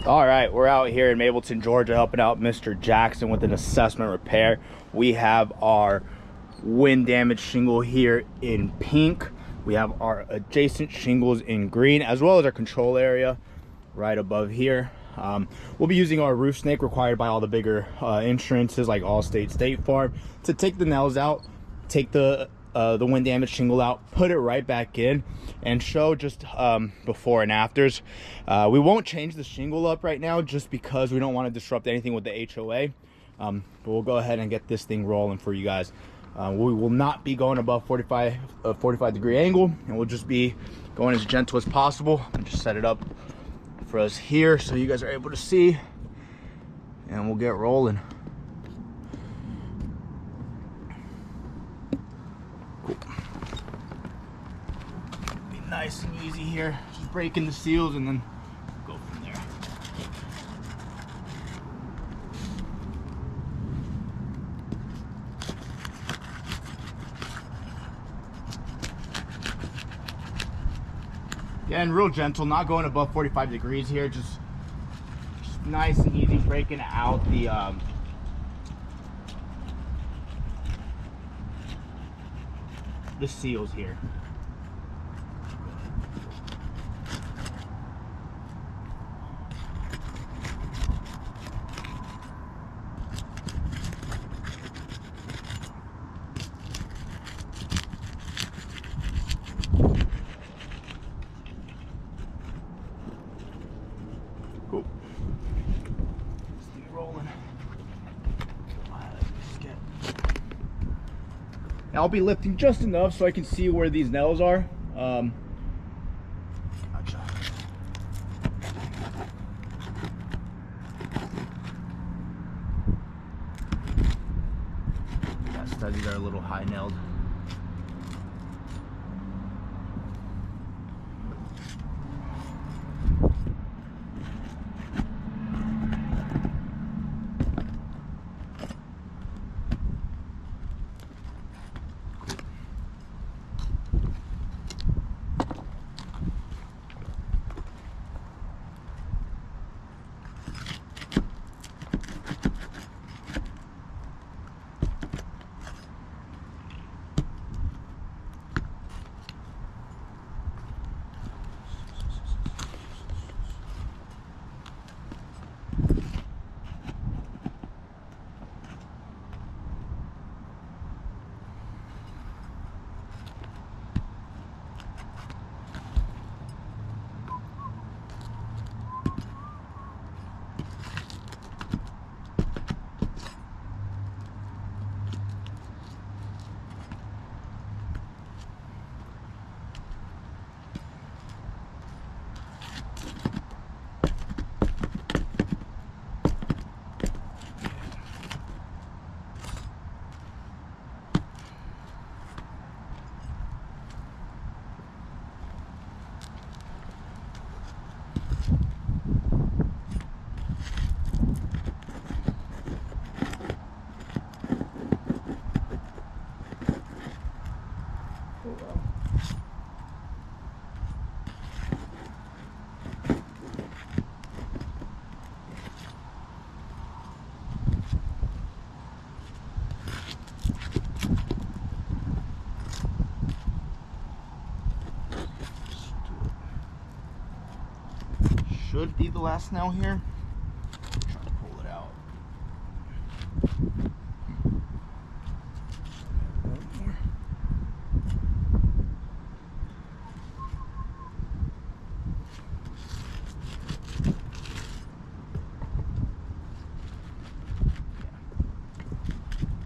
All right, we're out here in Mableton, Georgia, helping out Mr. Jackson with an assessment repair. We have our wind damage shingle here in pink. We have our adjacent shingles in green, as well as our control area right above here. We'll be using our roof snake required by all the bigger insurances like Allstate, State Farm, to take the nails out, take the wind damage shingle out, put it right back in, and show just before and afters. We won't change the shingle up right now just because we don't want to disrupt anything with the HOA. But we'll go ahead and get this thing rolling for you guys. We will not be going above 45 degree angle, and we'll just be going as gentle as possible. And just set it up for us here so you guys are able to see, and we'll get rolling. Cool. Be nice and easy here, just breaking the seals and then go from there. Again, real gentle, not going above 45 degrees here, just nice and easy breaking out the seals here. Cool. Let's keep rolling. Now I'll be lifting just enough so I can see where these nails are. Gotcha. Yeah, these are a little high nailed. Should be the last nail here. Try to pull it out.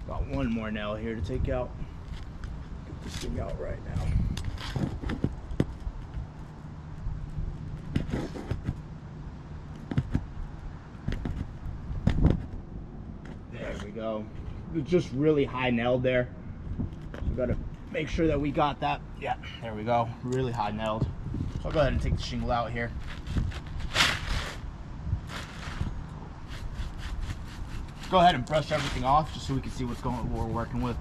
Got one more nail here to take out. Get this thing out right now. Go. It's just really high nailed there. So we gotta make sure that we got that. Yeah, there we go. Really high nailed. So I'll go ahead and take the shingle out here. Go ahead and brush everything off just so we can see what we're working with.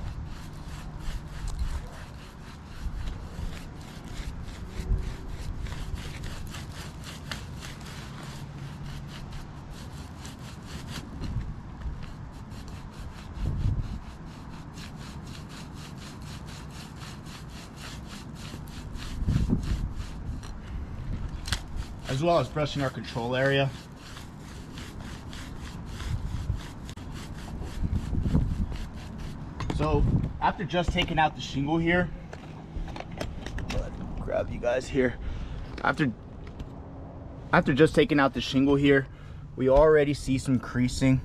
as well as brushing our control area. So after just taking out the shingle here, grab you guys here. After just taking out the shingle here, we already see some creasing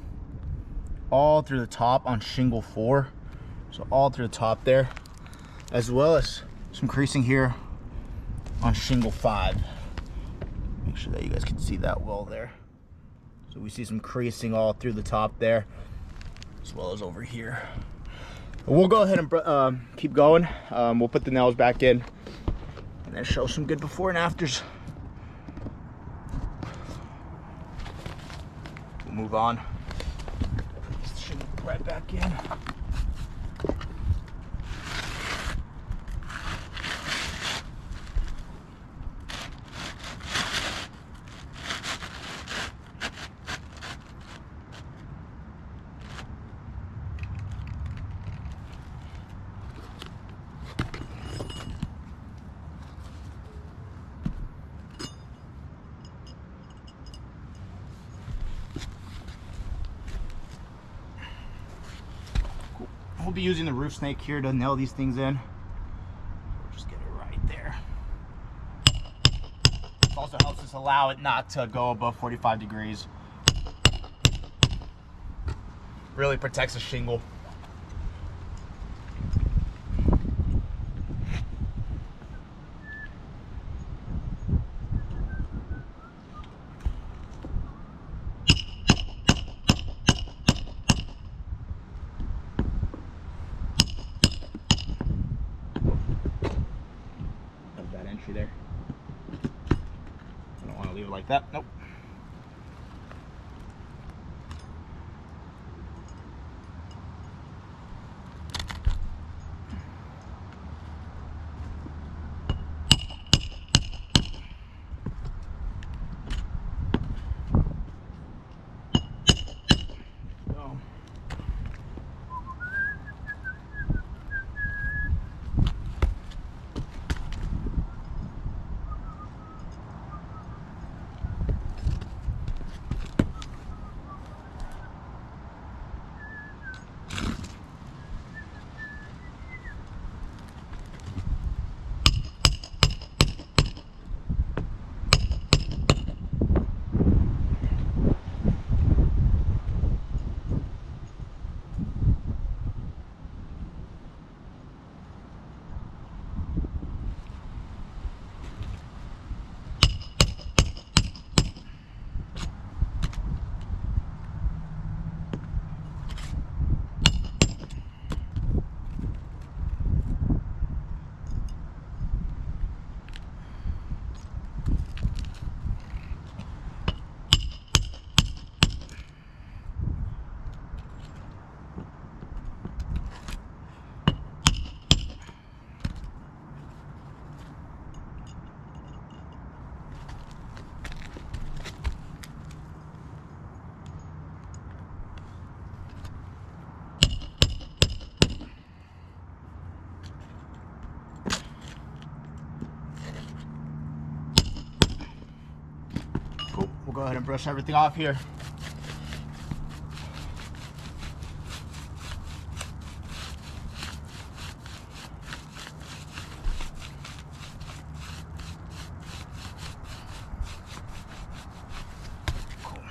all through the top on shingle 4. So all through the top there, as well as some creasing here on shingle 5. Make sure that you guys can see that well there. So we see some creasing all through the top there, as well as over here. We'll go ahead and keep going. We'll put the nails back in and then show some good before and afters. We'll move on. Put the shingle right back in. We'll be using the roof snake here to nail these things in. Just get it right there. It also helps us allow it not to go above 45 degrees. Really protects the shingle. There. I don't want to leave it like that. Nope. We'll go ahead and brush everything off here. Cool.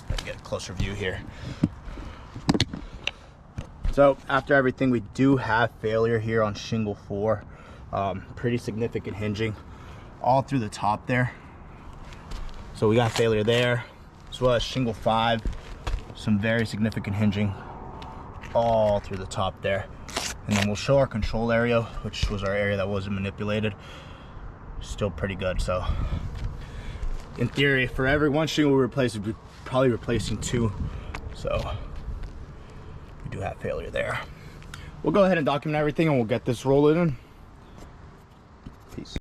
Let me get a closer view here. So after everything, we do have failure here on shingle 4. Pretty significant hinging all through the top there. So we got failure there, as well as shingle 5, some very significant hinging all through the top there. And then we'll show our control area, which was our area that wasn't manipulated. Still pretty good. So in theory, for every one shingle we replace, we're probably replacing 2. So we do have failure there. We'll go ahead and document everything and we'll get this rolling in. Peace.